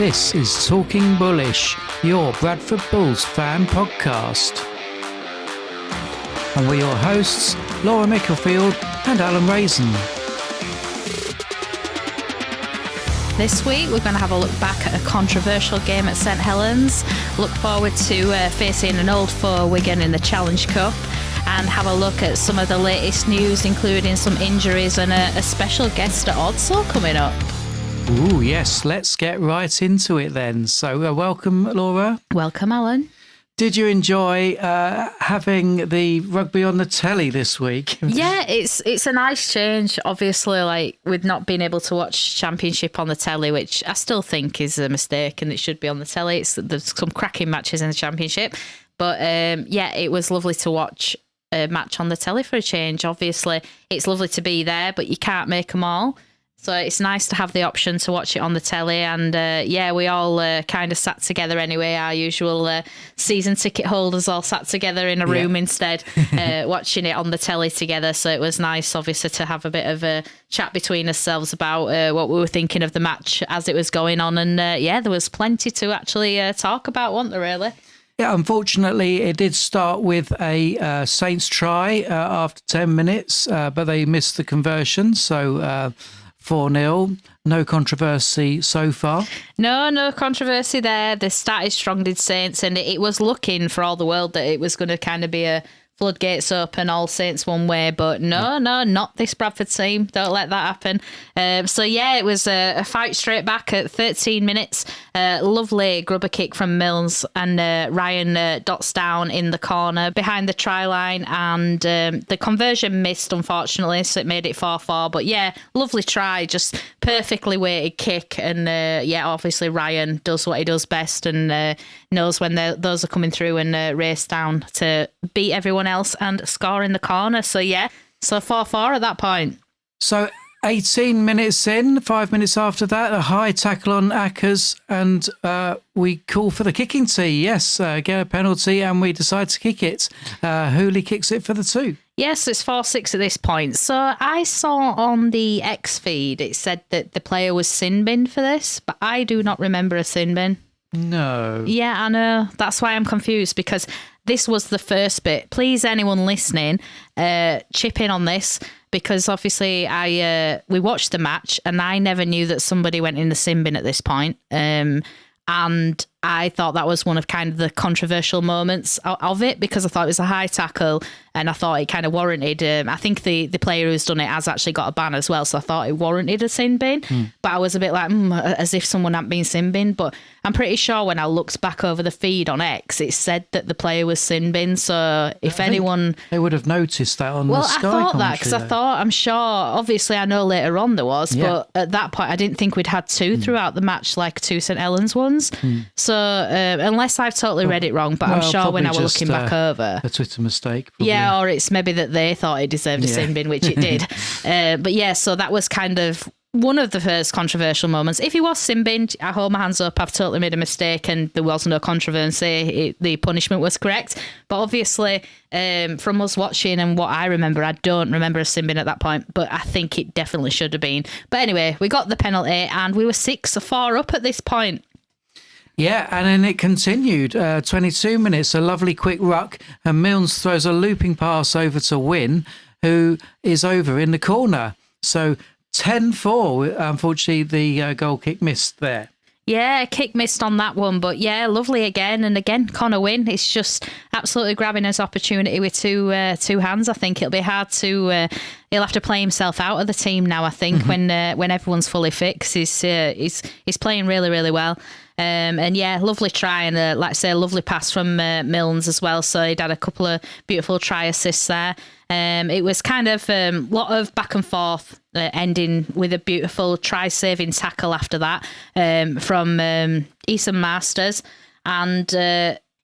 This is Talking Bullish, your Bradford Bulls fan podcast. And we're your hosts, Laura Micklefield and Alan Raisin. This week we're going to have a look back at a controversial game at St Helens, look forward to facing an old foe, Wigan, in the Challenge Cup, and have a look at some of the latest news, including some injuries and a special guest at Oddsall coming up. Ooh, yes, let's get right into it then. So welcome, Laura. Welcome, Alan. Did you enjoy having the rugby on the telly this week? Yeah, it's a nice change. Obviously, like with not being able to watch Championship on the telly, which I still think is a mistake and it should be on the telly. There's some cracking matches in the Championship. But yeah, it was lovely to watch a match on the telly for a change. Obviously, it's lovely to be there, but you can't make them all. So it's nice to have the option to watch it on the telly. And yeah, we all kind of sat together anyway. Our usual season ticket holders all sat together in a room instead, watching it on the telly together. So it was nice, obviously, to have a bit of a chat between ourselves about what we were thinking of the match as it was going on. And yeah, there was plenty to actually talk about, wasn't there, really? Yeah, unfortunately, it did start with a Saints try after 10 minutes, but they missed the conversion. So 4-0. No controversy so far. No controversy there. They started strong, did Saints, and it was looking for all the world that it was going to kind of be a floodgates open, all Saints one way, but no, not this Bradford team. Don't let that happen. So yeah, it was a fight straight back at 13 minutes. Lovely grubber kick from Milnes, and Ryan dots down in the corner behind the try line, and the conversion missed, unfortunately, so it made it 4-4. But yeah, lovely try, just perfectly weighted kick, and yeah, obviously Ryan does what he does best and knows when those are coming through and race down to beat everyone else and score in the corner. So yeah, so 4-4 at that point. So 18 minutes in, 5 minutes after that, a high tackle on Ackers, and we call for the kicking tee. Yes, get a penalty, and we decide to kick it. Hooley kicks it for the 2. Yes, it's 4-6 at this point. So I saw on the X feed, it said that the player was sin binned for this, but I do not remember a sin bin. No. Yeah, I know. That's why I'm confused, because this was the first bit. Please, anyone listening, chip in on this, because obviously we watched the match and I never knew that somebody went in the sin bin at this point. And I thought that was one of kind of the controversial moments of it, because I thought it was a high tackle and I thought it kind of warranted. I think the player who's done it has actually got a ban as well, so I thought it warranted a sin bin. But I was a bit like, as if someone hadn't been sin bin. But I'm pretty sure when I looked back over the feed on X, it said that the player was sin bin. So if anyone, they would have noticed that on the Sky I thought that, because I thought, I'm sure, obviously I know later on there was, but at that point I didn't think we'd had two throughout the match, like 2 St Helens ones. So unless I've totally read it wrong, but I'm sure when I was looking back over, a Twitter mistake. Probably. Yeah, or it's maybe that they thought it deserved a sin bin, which it did. But yeah, so that was kind of one of the first controversial moments. If he was sin binned, I hold my hands up, I've totally made a mistake and there was no controversy. The punishment was correct. But obviously, from us watching and what I remember, I don't remember a sin bin at that point, but I think it definitely should have been. But anyway, we got the penalty and we were 6-4 up at this point. Yeah, and then it continued. 22 minutes, a lovely quick ruck, and Milnes throws a looping pass over to Wynne, who is over in the corner. So 10-4. Unfortunately, the goal kick missed there. Yeah, kick missed on that one, but yeah, lovely again. And again, Connor Wynne is just absolutely grabbing his opportunity with two hands. I think it'll be hard to... he'll have to play himself out of the team now, I think, when everyone's fully fixed. He's playing really, really well. And yeah, lovely try, and like I say, a lovely pass from Milnes as well. So he'd had a couple of beautiful try assists there. It was kind of a lot of back and forth, ending with a beautiful try-saving tackle after that from Eason Masters. And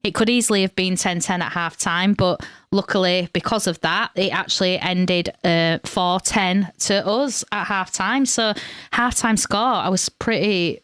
it could easily have been 10-10 at half-time, but luckily, because of that, it actually ended 4-10 to us at half-time. So half-time score, I was pretty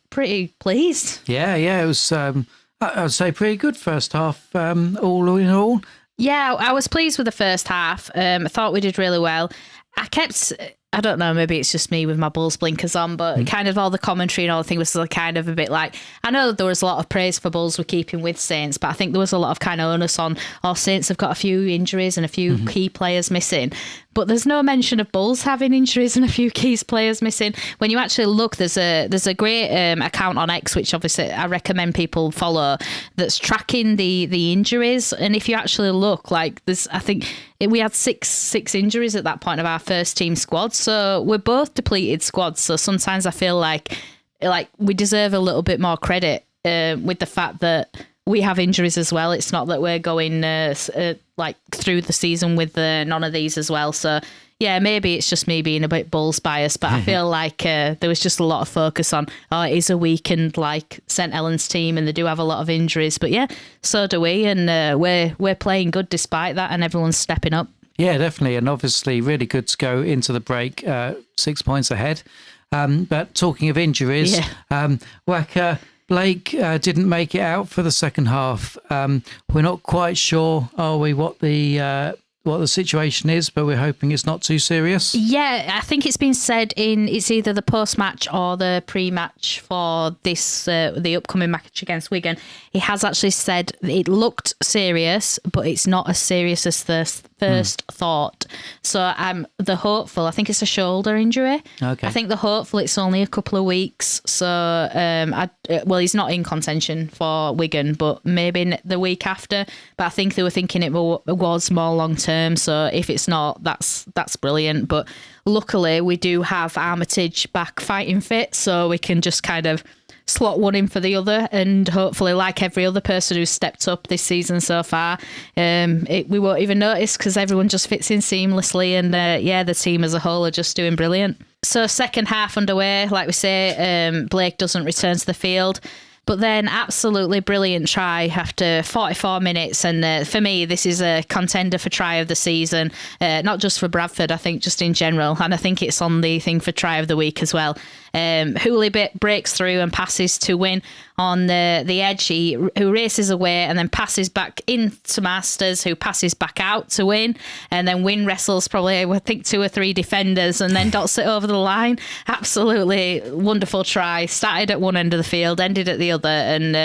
pleased. Yeah, it was, I would say, pretty good first half, all in all. Yeah, I was pleased with the first half. I thought we did really well. I kept I don't know, maybe it's just me with my Bulls blinkers on, but kind of all the commentary and all the thing was kind of a bit like, I know there was a lot of praise for Bulls were keeping with Saints, but I think there was a lot of kind of onus on, Saints have got a few injuries and a few key players missing. But there's no mention of Bulls having injuries and a few key players missing. When you actually look, there's a great account on X, which obviously I recommend people follow, that's tracking the injuries. And if you actually look, like I think we had six injuries at that point of our first team squad. So we're both depleted squads. So sometimes I feel like we deserve a little bit more credit with the fact that we have injuries as well. It's not that we're going like through the season with none of these as well. So yeah, maybe it's just me being a bit Bulls biased, but I feel like there was just a lot of focus on, it is a weakened like St Helens team and they do have a lot of injuries. But yeah, so do we, and we're playing good despite that, and everyone's stepping up. Yeah, definitely, and obviously really good to go into the break 6 points ahead. But talking of injuries, Wacker, Blake didn't make it out for the second half. We're not quite sure, are we, what the situation is, but we're hoping it's not too serious. Yeah, I think it's been said it's either the post-match or the pre-match for this the upcoming match against Wigan. He has actually said it looked serious, but it's not as serious as the first thought. So the hopeful, I think it's a shoulder injury. Okay. I think the hopeful, it's only a couple of weeks. So, he's not in contention for Wigan, but maybe the week after. But I think they were thinking it was more long-term. So if it's not, that's brilliant. But luckily, we do have Armitage back fighting fit, so we can just kind of slot one in for the other, and hopefully, like every other person who's stepped up this season so far, we won't even notice because everyone just fits in seamlessly, and the team as a whole are just doing brilliant. So second half underway, like we say, Blake doesn't return to the field. But then absolutely brilliant try after 44 minutes. And for me, this is a contender for try of the season, not just for Bradford, I think just in general. And I think it's on the thing for try of the week as well. Hooley breaks through and passes to Win on the edge, who races away and then passes back into Masters, who passes back out to Win. And then Win wrestles probably, I think, 2 or 3 defenders and then dots it over the line. Absolutely wonderful try. Started at one end of the field, ended at the other. And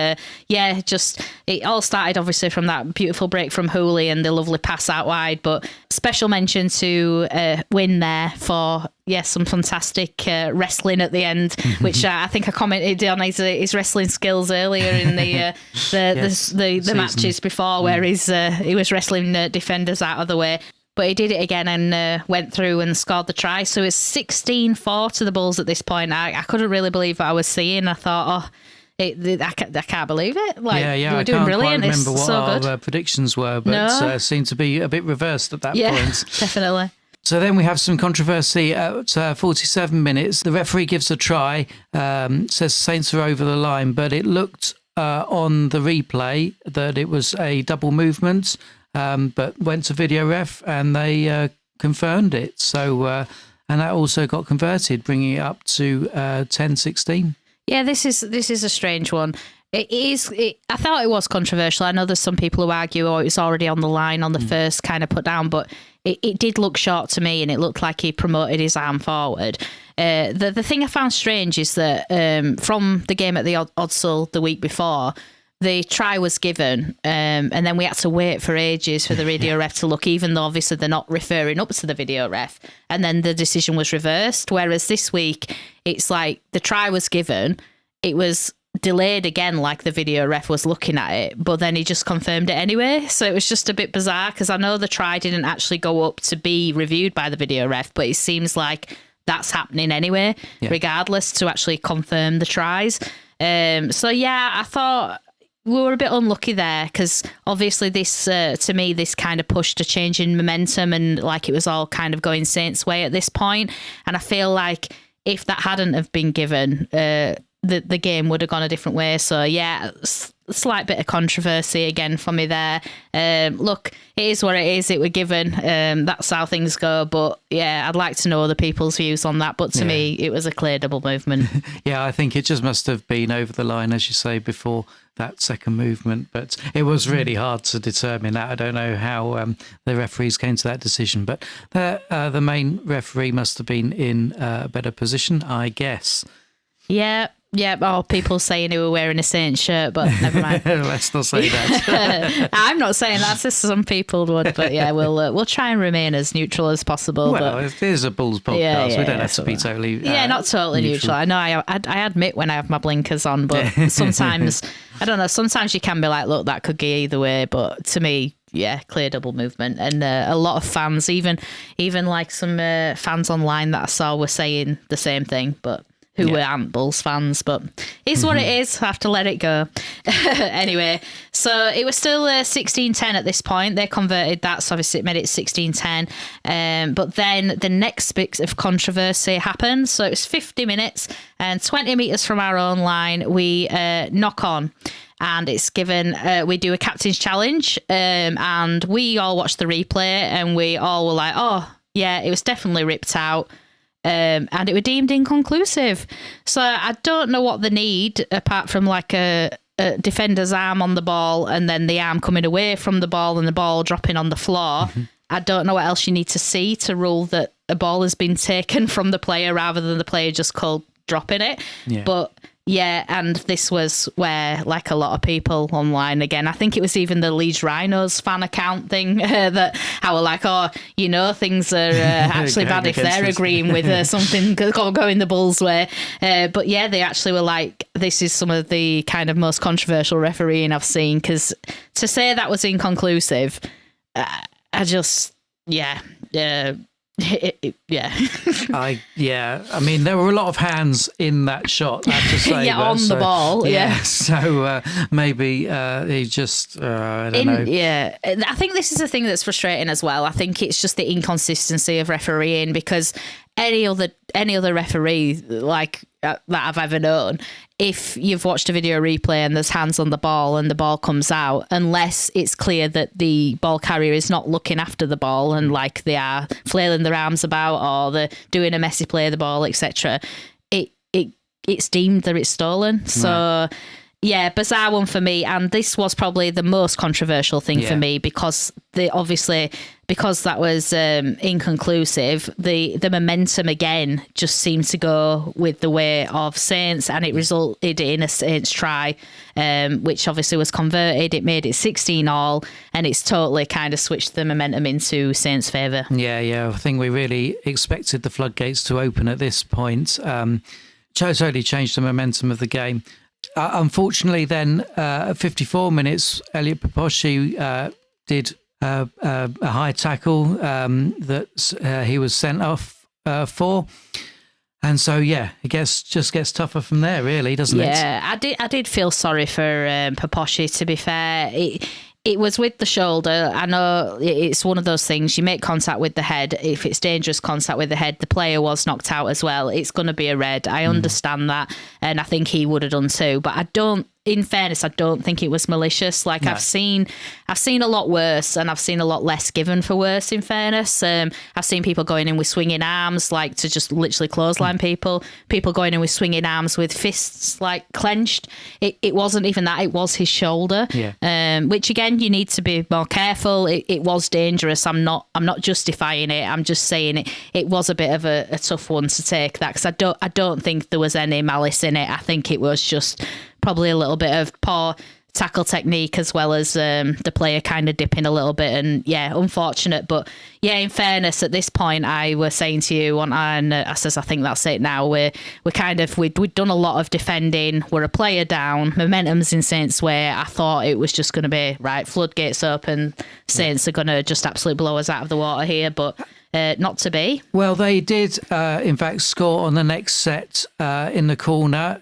it all started obviously from that beautiful break from Hooley and the lovely pass out wide. But special mention to Win there for some fantastic wrestling at the end, which I think I commented on his wrestling skills earlier in the matches before, where he was wrestling defenders out of the way. But he did it again and went through and scored the try. So it's 16-4 to the Bulls at this point. I couldn't really believe what I was seeing. I thought, I can't believe it. They were doing brilliant. I can't quite remember what our our predictions were, but seemed to be a bit reversed at that point. Yeah, definitely. So then we have some controversy at 47 minutes. The referee gives a try, says Saints are over the line, but it looked on the replay that it was a double movement, but went to video ref and they confirmed it. So, and that also got converted, bringing it up to 10-16. Yeah, this is a strange one. I thought it was controversial. I know there's some people who argue, it was already on the line on the first kind of put down, but it did look short to me, and it looked like he promoted his arm forward. The thing I found strange is that from the game at the Odsal the week before, the try was given, and then we had to wait for ages for the video ref to look, even though obviously they're not referring up to the video ref, and then the decision was reversed. Whereas this week, it's like the try was given, it was delayed again, like the video ref was looking at it, but then he just confirmed it anyway. So it was just a bit bizarre, because I know the try didn't actually go up to be reviewed by the video ref, but it seems like that's happening anyway, regardless, to actually confirm the tries. I thought we were a bit unlucky there, because obviously this, to me, this kind of pushed a change in momentum, and like it was all kind of going Saints' way at this point. And I feel like if that hadn't have been given, the game would have gone a different way. So slight bit of controversy again for me there. Look, it is what it is. It were given. That's how things go. But yeah, I'd like to know other people's views on that. But to me, it was a clear double movement. Yeah, I think it just must have been over the line, as you say, before that second movement. But it was really hard to determine that. I don't know how the referees came to that decision. But the main referee must have been in a better position, I guess. Yeah. Oh, people saying he were wearing a Saints shirt, but never mind. Let's not say that. I'm not saying that. Some people would, but yeah, we'll try and remain as neutral as possible. Well, but it is a Bulls podcast. We don't have to be totally not totally neutral. I know I admit when I have my blinkers on, but sometimes, I don't know, sometimes you can be like, look, that could go either way. But to me, yeah, clear double movement. And a lot of fans, even like some fans online that I saw were saying the same thing, but who aren't Bulls fans, but it's what it is. I have to let it go. Anyway, so it was still 16-10 at this point. They converted that, so obviously it made it 16-10. But then the next bit of controversy happened. So it was 50 minutes and 20 metres from our own line, we knock on. And it's given, we do a captain's challenge, and we all watched the replay and we all were like, oh, yeah, it was definitely ripped out. And it was deemed inconclusive. So I don't know what they need, apart from like a defender's arm on the ball and then the arm coming away from the ball and the ball dropping on the floor. Mm-hmm. I don't know what else you need to see to rule that a ball has been taken from the player rather than the player just called dropping it. Yeah. But yeah, and this was where, like a lot of people online, again, I think it was even the Leeds Rhinos fan account thing that I were like, oh, you know, things are actually bad if they're agreeing with something going the Bulls' way. But yeah, they actually were like, this is some of the kind of most controversial refereeing I've seen, because to say that was inconclusive, I just, yeah. I mean, there were a lot of hands in that shot, I have to say. The ball. So maybe he just I don't know. Yeah, I think this is the thing that's frustrating as well. I think it's just the inconsistency of refereeing, because any other referee like that I've ever known, if you've watched a video replay and there's hands on the ball and the ball comes out, unless it's clear that the ball carrier is not looking after the ball and like they are flailing their arms about or they're doing a messy play of the ball, etc., it's deemed that it's stolen. So. Right. Yeah, bizarre one for me, and this was probably the most controversial thing for me, because that was inconclusive. The momentum again just seemed to go with the way of Saints, and it resulted in a Saints try, which obviously was converted. It made it 16-all, and it's totally kind of switched the momentum into Saints' favour. Yeah, I think we really expected the floodgates to open at this point. Totally changed the momentum of the game. Unfortunately, then at 54 minutes, Elliot Paposhi did a high tackle that he was sent off for. And so, yeah, it just gets tougher from there, really, doesn't it? Yeah, I did feel sorry for Paposhi, to be fair. It was with the shoulder. I know it's one of those things. You make contact with the head. If it's dangerous contact with the head, the player was knocked out as well. It's going to be a red. I understand that. And I think he would have done too. But in fairness, I don't think it was malicious. Like, no. I've seen a lot worse, and I've seen a lot less given for worse, in fairness. I've seen people going in with swinging arms, like to just literally clothesline people going in with swinging arms with fists like clenched. It wasn't even that, it was his shoulder. Yeah. Which again, you need to be more careful. It was dangerous. I'm not justifying it. I'm just saying it was a bit of a tough one to take, that, because I don't think there was any malice in it. I think it was just probably a little bit of poor tackle technique, as well as the player kind of dipping a little bit, and yeah, unfortunate. But yeah, in fairness, at this point, I was saying to you, and I says, I think that's it now. We'd done a lot of defending. We're a player down. Momentum's in Saints' way. I thought it was just going to be right. Floodgates open. Saints are going to just absolutely blow us out of the water here, but. Not to be. Well, they did, in fact, score on the next set in the corner,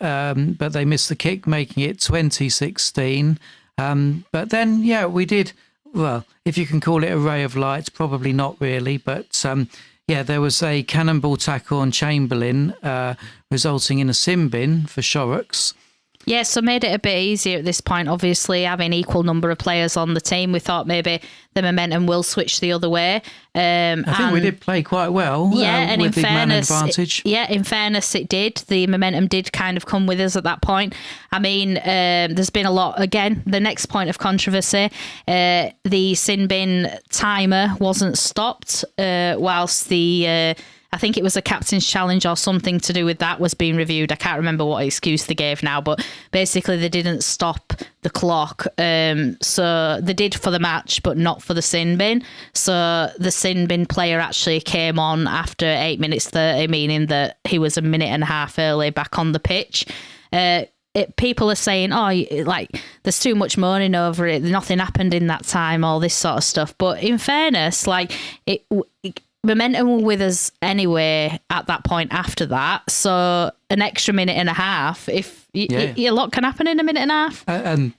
but they missed the kick, making it 20-16. But then, yeah, we did, well, if you can call it a ray of light, probably not really. But, yeah, there was a cannonball tackle on Chamberlain, resulting in a sin bin for Shorrocks. Yeah, so made it a bit easier at this point. Obviously, having equal number of players on the team, we thought maybe the momentum will switch the other way. I think we did play quite well. And with in the man fairness, advantage. in fairness, it did. The momentum did kind of come with us at that point. I mean, there's been a lot. Again, the next point of controversy, the sin bin timer wasn't stopped whilst the. I think it was a captain's challenge or something to do with that was being reviewed. I can't remember what excuse they gave now, but basically they didn't stop the clock. So they did for the match, but not for the sin bin. So the sin bin player actually came on after 8 minutes 30, meaning that he was a minute and a half early back on the pitch. People are saying, there's too much moaning over it. Nothing happened in that time, all this sort of stuff. But in fairness, momentum were with us anyway at that point after that. So an extra minute and a half, if a lot can happen in a minute and a half. And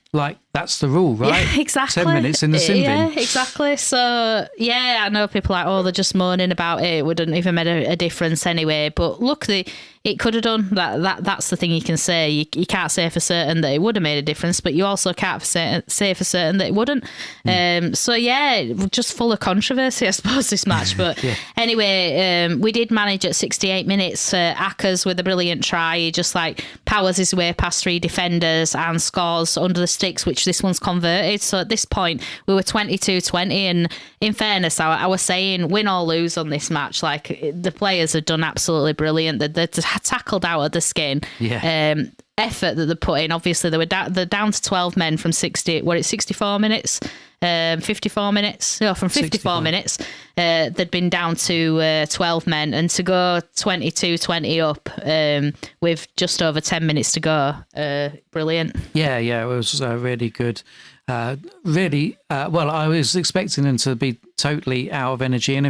that's the rule, right? Yeah, exactly. 10 minutes in the sin bin. Yeah, exactly. So, I know people are like, they're just moaning about it. It wouldn't even make a difference anyway. But look, it could have done. That's the thing you can say. You can't say for certain that it would have made a difference, but you also can't say for certain that it wouldn't. Just full of controversy, I suppose, this match. But anyway, we did manage at 68 minutes. Ackers with a brilliant try. He just powers his way past 3 defenders and scores under the sticks, which this one's converted. So at this point, we were 22-20. And in fairness, I was saying, win or lose on this match, the players have done absolutely brilliant. They're tackled out of the skin. Effort that they put in. Obviously, they're down to 12 men from 64 minutes? 54 minutes? No, from 54 minutes. They'd been down to 12 men, and to go 22-20 up with just over 10 minutes to go, brilliant. Yeah, it was really good. I was expecting them to be totally out of energy, and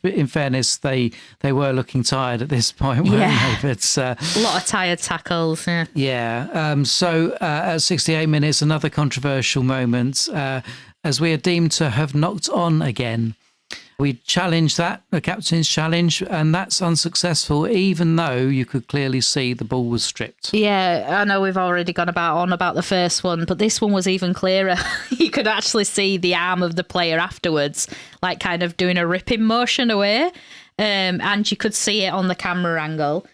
in fairness, they were looking tired at this point, weren't they? But a lot of tired tackles. So at 68 minutes, another controversial moment, as we are deemed to have knocked on again. We challenged that, the captain's challenge, and that's unsuccessful, even though you could clearly see the ball was stripped. Yeah, I know we've already gone on about the first one, but this one was even clearer. You could actually see the arm of the player afterwards, kind of doing a ripping motion away, and you could see it on the camera angle.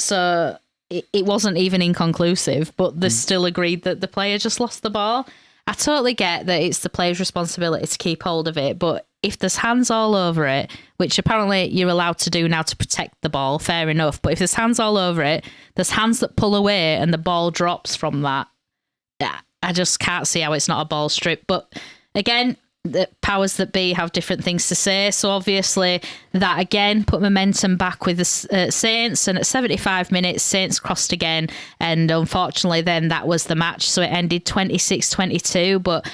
So it wasn't even inconclusive, but they still agreed that the player just lost the ball. I totally get that it's the player's responsibility to keep hold of it, but if there's hands all over it, which apparently you're allowed to do now to protect the ball, fair enough, but if there's hands all over it, there's hands that pull away and the ball drops from that. I just can't see how it's not a ball strip. But again, the powers that be have different things to say. So obviously that again put momentum back with the Saints, and at 75 minutes Saints crossed again, and unfortunately then that was the match, so it ended 26-22. But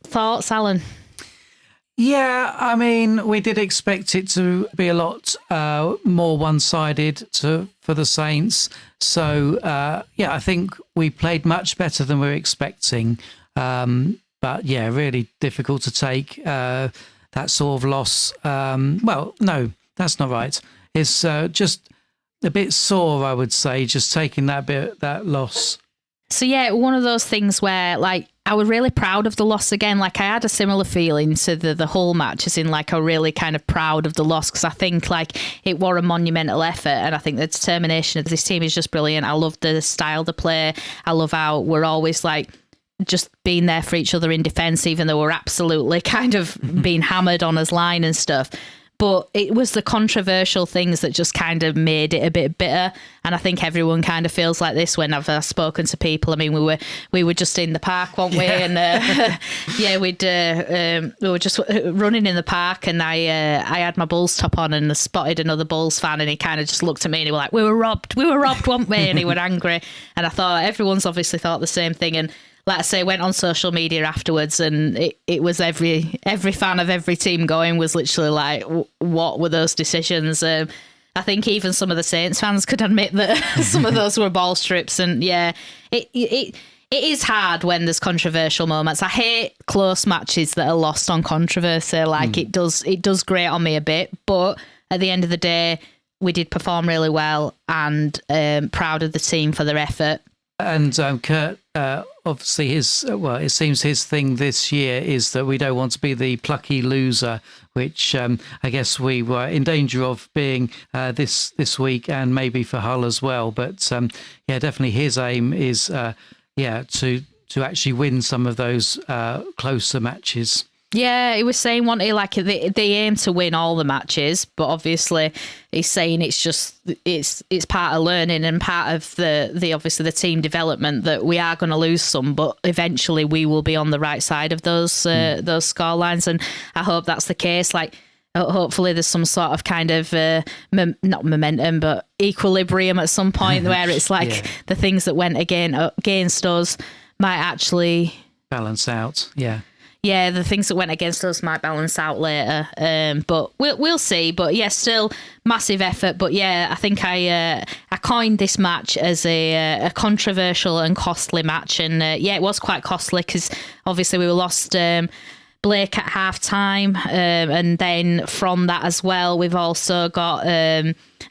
thoughts, Alan? I mean, we did expect it to be a lot more one-sided for the Saints. So I think we played much better than we were expecting. But really difficult to take that sort of loss. No, that's not right. It's just a bit sore, I would say, just taking that loss. So one of those things where I was really proud of the loss again. I had a similar feeling to the whole match, as in I really kind of proud of the loss, because I think it were a monumental effort, and I think the determination of this team is just brilliant. I love the style they play. I love how we're always just being there for each other in defence, even though we're absolutely kind of being hammered on his line and stuff. But it was the controversial things that just kind of made it a bit bitter. And I think everyone kind of feels like this when I've spoken to people. I mean, we were just in the park, weren't we? And we were just running in the park, and I had my Bulls top on, and I spotted another Bulls fan, and he kind of just looked at me and he was like, we were robbed, weren't we? And he was angry. And I thought everyone's obviously thought the same thing. And like I say, went on social media afterwards, and it was every fan of every team going was literally like, what were those decisions? I think even some of the Saints fans could admit that some of those were ball strips. And it is hard when there's controversial moments. I hate close matches that are lost on controversy. It does grate on me a bit, but at the end of the day, we did perform really well, and proud of the team for their effort. And Kurt, obviously, it seems his thing this year is that we don't want to be the plucky loser, which I guess we were in danger of being this week, and maybe for Hull as well. But definitely his aim is to actually win some of those closer matches. Yeah, he was saying they aim to win all the matches, but obviously he's saying it's part of learning and part of the obviously the team development that we are going to lose some, but eventually we will be on the right side of those score lines, and I hope that's the case. Like, hopefully there's some sort of kind of not momentum but equilibrium at some point where it's like the things that went against us might actually balance out. Yeah, the things that went against us might balance out later, but we'll see. But yeah, still massive effort. But yeah, I think I coined this match as a controversial and costly match, and it was quite costly because obviously we lost Blake at half time, and then from that as well, we've also got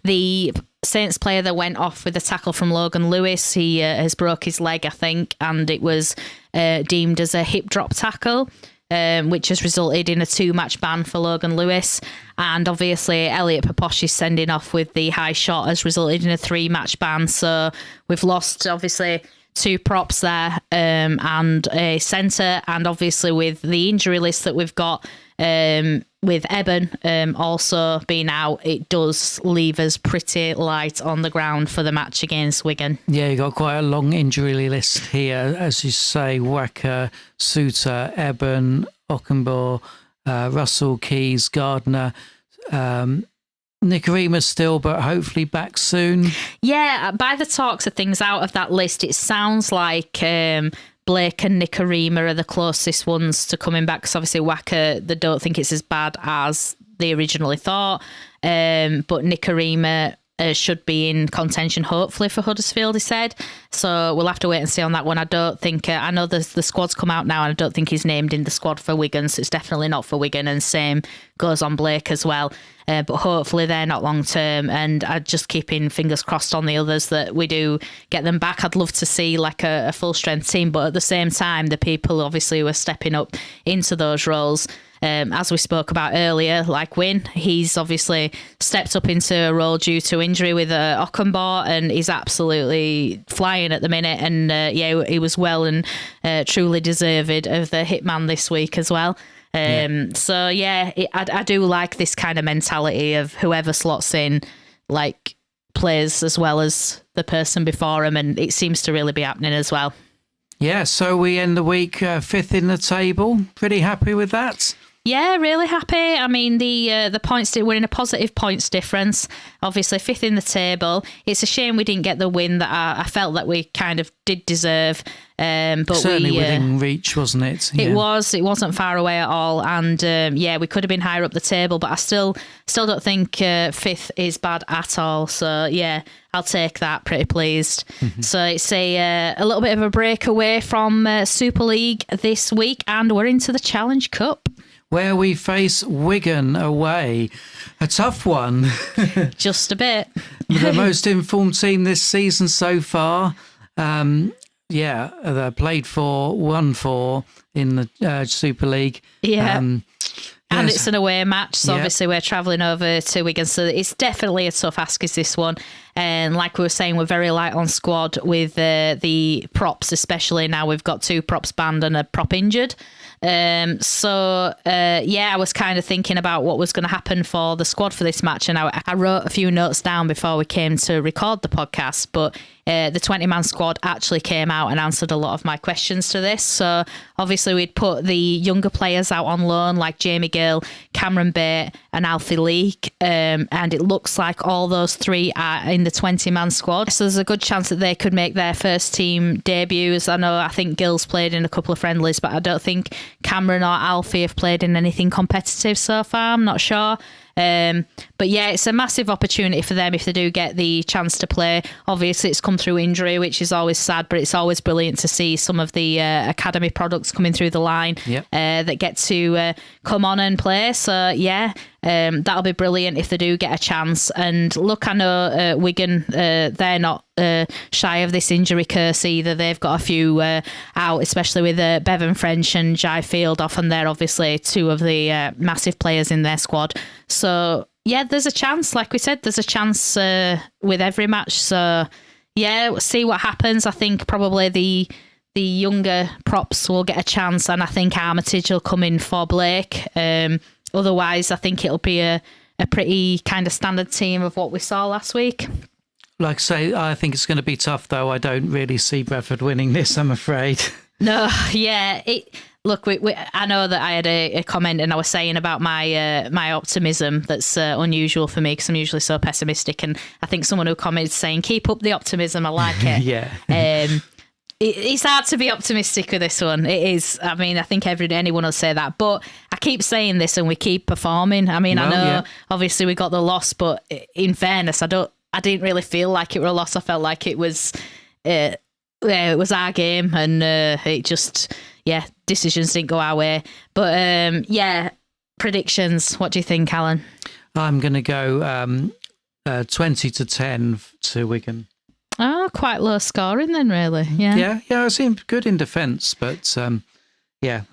the Saints player that went off with a tackle from Logan Lewis. He has broke his leg, I think, and it was deemed as a hip drop tackle, which has resulted in a 2-match ban for Logan Lewis. And obviously Elliot Paposh's sending off with the high shot has resulted in a 3-match ban. So we've lost obviously 2 props there, and a centre, and obviously with the injury list that we've got, with Eben also being out, it does leave us pretty light on the ground for the match against Wigan. Yeah, you got quite a long injury list here, as you say. Wacker, Suter, Eben, Ockenbaugh, Russell, Keys, Gardner, Nicarima still, but hopefully back soon. Yeah, by the talks of things out of that list, it sounds like Blake and Nicarima are the closest ones to coming back, because obviously Wacker, they don't think it's as bad as they originally thought, but Nicarima should be in contention hopefully for Huddersfield, he said. So we'll have to wait and see on that one. I don't think I know the squad's come out now, and I don't think he's named in the squad for Wigan, so it's definitely not for Wigan, and same goes on Blake as well. But hopefully they're not long term, and I'm just keeping fingers crossed on the others that we do get them back. I'd love to see like a full strength team, but at the same time, the people obviously who are stepping up into those roles, as we spoke about earlier, like Wynne, he's obviously stepped up into a role due to injury with Ockenbaugh, and he's absolutely flying at the minute. And he was well and truly deserved of the hitman this week as well. So yeah, I do like this kind of mentality of whoever slots in, like, plays as well as the person before him, and it seems to really be happening as well. Yeah, so we end the week 5th in the table. Pretty happy with that. Yeah, really happy. I mean, the points, we're in a positive points difference. Obviously, 5th in the table. It's a shame we didn't get the win that I felt that we kind of did deserve. But certainly within reach, wasn't it? Yeah. It was. It wasn't far away at all. And we could have been higher up the table, but I still don't think 5th is bad at all. So yeah, I'll take that. Pretty pleased. Mm-hmm. So it's a little bit of a break away from Super League this week, and we're into the Challenge Cup, where we face Wigan away. A tough one. Just a bit. The most informed team this season so far. They played 4-1-4 in the Super League. Yeah. And it's an away match, so obviously we're travelling over to Wigan, so it's definitely a tough ask is this one. And like we were saying, we're very light on squad with the props, especially now we've got 2 props banned and a prop injured. I was kind of thinking about what was going to happen for the squad for this match, and I wrote a few notes down before we came to record the podcast, but the 20-man squad actually came out and answered a lot of my questions to this. So obviously we'd put the younger players out on loan, like Jamie Gill, Cameron Bate and Alfie Leake, and it looks like all those 3 are in the 20-man squad. So there's a good chance that they could make their first team debuts. I think Gill's played in a couple of friendlies, but I don't think Cameron or Alfie have played in anything competitive so far. I'm not sure. But yeah, it's a massive opportunity for them if they do get the chance to play. Obviously, it's come through injury, which is always sad, but it's always brilliant to see some of the academy products coming through the line that get to come on and play. So yeah, that'll be brilliant if they do get a chance. And look, I know Wigan, they're not shy of this injury curse either. They've got a few out, especially with Bevan French and Jai Field off, and they're obviously two of the massive players in their squad. So yeah, there's a chance. Like we said, there's a chance with every match. So yeah, we'll see what happens. I think probably the younger props will get a chance, and I think Armitage will come in for Blake. Otherwise, I think it'll be a pretty kind of standard team of what we saw last week. Like I say, I think it's going to be tough, though. I don't really see Bradford winning this, I'm afraid. No, yeah. Look, I know that I had a comment and I was saying about my optimism that's unusual for me because I'm usually so pessimistic. And I think someone who commented saying, keep up the optimism, I like it. Yeah. It's hard to be optimistic with this one. It is. I mean, I think anyone will say that. But I keep saying this and we keep performing. I mean, I know obviously we got the loss, but in fairness, I didn't really feel like it were a loss. I felt like it was our game, and it just, decisions didn't go our way. But predictions. What do you think, Alan? I'm going to go 20-10 to Wigan. Oh, quite low scoring then, really. Yeah. I seem good in defence, but I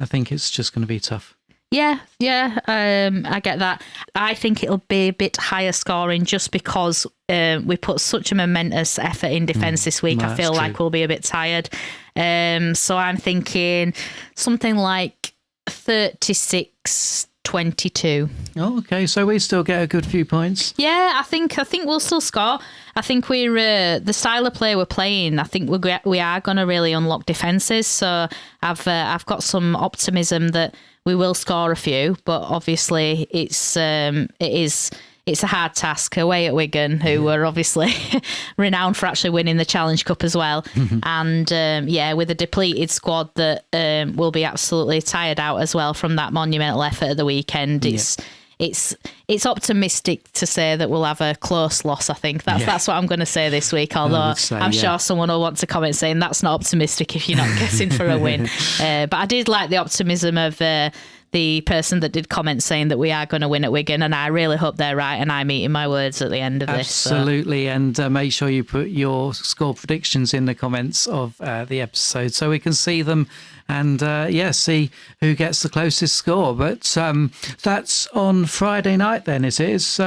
think it's just going to be tough. Yeah, I get that. I think it'll be a bit higher scoring just because we put such a momentous effort in defence this week. I feel like we'll be a bit tired. So I'm thinking something like 36-22. Oh, okay. So we still get a good few points. Yeah, I think we'll still score. I think we're the style of play we're playing. I think we are going to really unlock defences. So I've got some optimism that we will score a few, but obviously it's a hard task away at Wigan, who were obviously renowned for actually winning the Challenge Cup as well. And with a depleted squad that will be absolutely tired out as well from that monumental effort at the weekend. It's optimistic to say that we'll have a close loss. I think that's what I'm going to say this week. Although I'm sure someone will want to comment saying that's not optimistic if you're not guessing for a win. But I did like the optimism of the person that did comment saying that we are going to win at Wigan, and I really hope they're right, and I'm eating my words at the end of this. Absolutely, and make sure you put your score predictions in the comments of the episode so we can see them and see who gets the closest score. But that's on Friday night then, it is.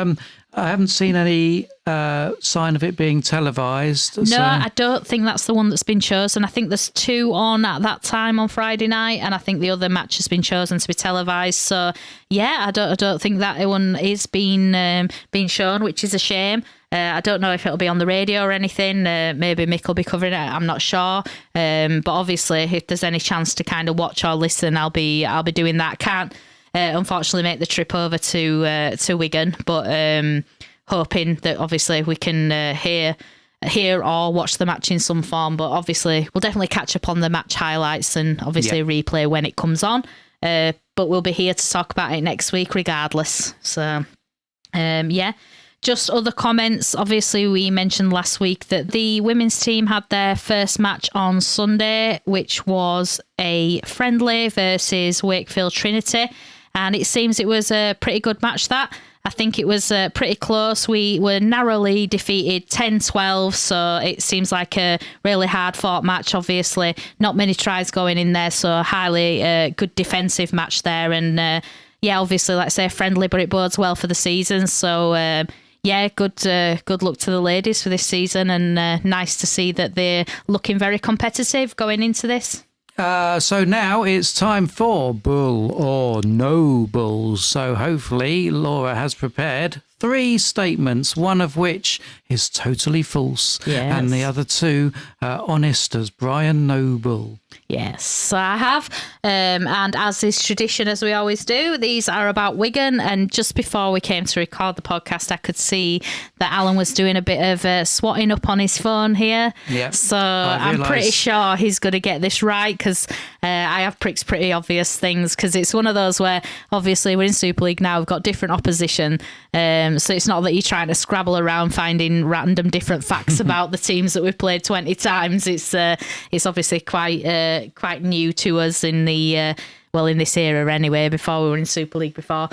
I haven't seen any sign of it being televised. No, I don't think that's the one that's been chosen. I think there's two on at that time on Friday night, and I think the other match has been chosen to be televised. So, I don't think that one is being shown, which is a shame. I don't know if it'll be on the radio or anything. Maybe Mick will be covering it. I'm not sure. But obviously, if there's any chance to kind of watch or listen, I'll be doing that. Can't unfortunately make the trip over to Wigan, but hoping that obviously we can hear or watch the match in some form. But obviously we'll definitely catch up on the match highlights and obviously replay when it comes on. But we'll be here to talk about it next week regardless. So just other comments. Obviously, we mentioned last week that the women's team had their first match on Sunday, which was a friendly versus Wakefield Trinity. And it seems it was a pretty good match, that. I think it was pretty close. We were narrowly defeated 10-12, so it seems like a really hard-fought match, obviously. Not many tries going in there, so highly good defensive match there. And, obviously, let's say friendly, but it bodes well for the season. So, good luck to the ladies for this season, and nice to see that they're looking very competitive going into this. So now it's time for Bull or No Bulls. So hopefully Laura has prepared 3 statements, one of which is totally false, and the other 2 honest as Brian Noble. Yes, I have. And as is tradition, as we always do, these are about Wigan. And just before we came to record the podcast, I could see that Alan was doing a bit of swatting up on his phone here. Yeah. So I'm pretty sure he's going to get this right, because I have picked pretty obvious things, because it's one of those where obviously we're in Super League now, we've got different opposition. So it's not that you're trying to scrabble around finding random different facts about the teams that we've played 20 times. It's obviously quite new to us in the well, in this era anyway, before we were in Super League before.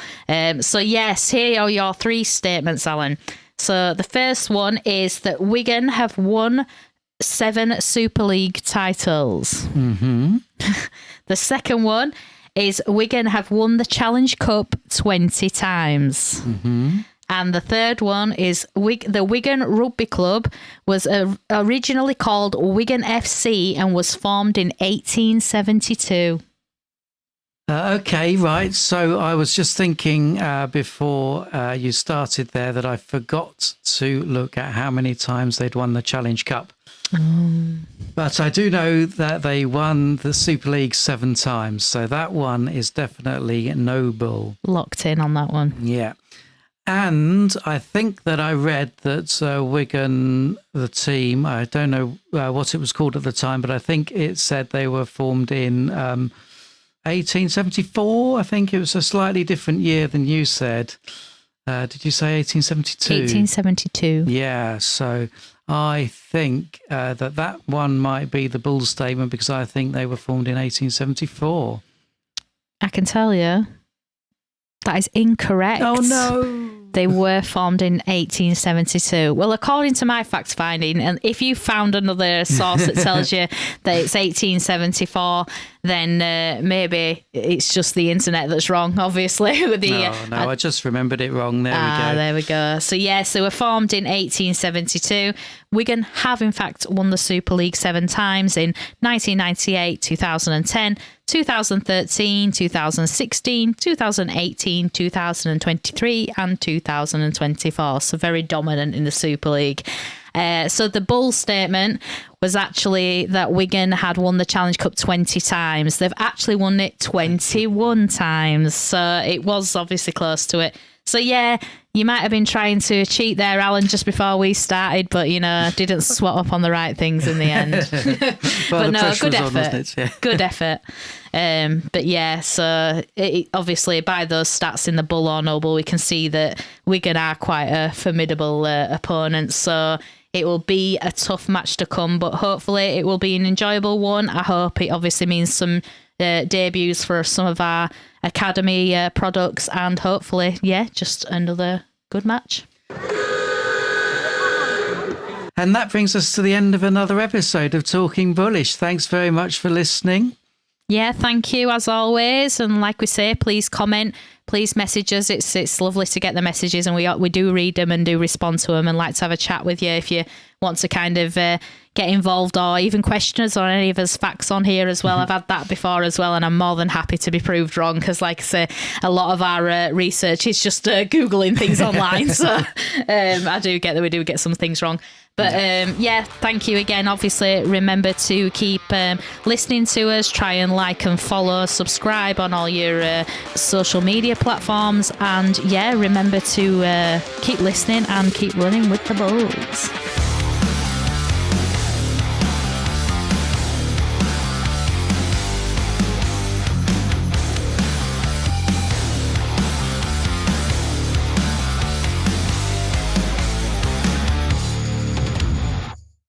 So yes, here are your 3 statements, Alan. So the first one is that Wigan have won 7 Super League titles. Mm-hmm. The second one is Wigan have won the Challenge Cup 20 times. Mm-hmm. And the third one is the Wigan Rugby Club was originally called Wigan FC and was formed in 1872. Okay, right. So I was just thinking before you started there that I forgot to look at how many times they'd won the Challenge Cup. But I do know that they won the Super League 7 times. So that one is definitely noble. Locked in on that one. Yeah. And I think that I read that Wigan, the team, I don't know what it was called at the time, but I think it said they were formed in 1874. I think it was a slightly different year than you said. Did you say 1872? 1872. Yeah, so I think that one might be the Bulls statement because I think they were formed in 1874. I can tell you that is incorrect. Oh, no. They were formed in 1872. Well, according to my fact finding, and if you found another source that tells you that it's 1874, then maybe it's just the internet that's wrong, obviously. With the, no, I just remembered it wrong. There we go. There we go. So, yes, they were formed in 1872. Wigan have, in fact, won the Super League 7 times in 1998, 2010, 2013, 2016, 2018, 2023 and 2024. So very dominant in the Super League. So the Bulls statement was actually that Wigan had won the Challenge Cup 20 times. They've actually won it 21 times. So it was obviously close to it. So yeah, you might have been trying to cheat there, Alan, just before we started, but, didn't swat up on the right things in the end. Well, but no, good effort. On, wasn't it? Yeah. Good effort. But yeah, so obviously by those stats in the Bull or Noble, we can see that Wigan are quite a formidable opponent. So it will be a tough match to come, but hopefully it will be an enjoyable one. I hope it obviously means some debuts for some of our academy products, and hopefully, just another good match. And that brings us to the end of another episode of Talking Bullish. Thanks very much for listening. Yeah, thank you as always. And like we say, please comment, please message us. It's lovely to get the messages, and we do read them and do respond to them, and like to have a chat with you if you want to kind of get involved or even question us or any of us facts on here as well. I've had that before as well, and I'm more than happy to be proved wrong because, like I say, a lot of our research is just Googling things online. So I do get that we do get some things wrong. But thank you again. Obviously, remember to keep listening to us. Try and like and follow, subscribe on all your social media platforms. And remember to keep listening and keep running with the Bulls.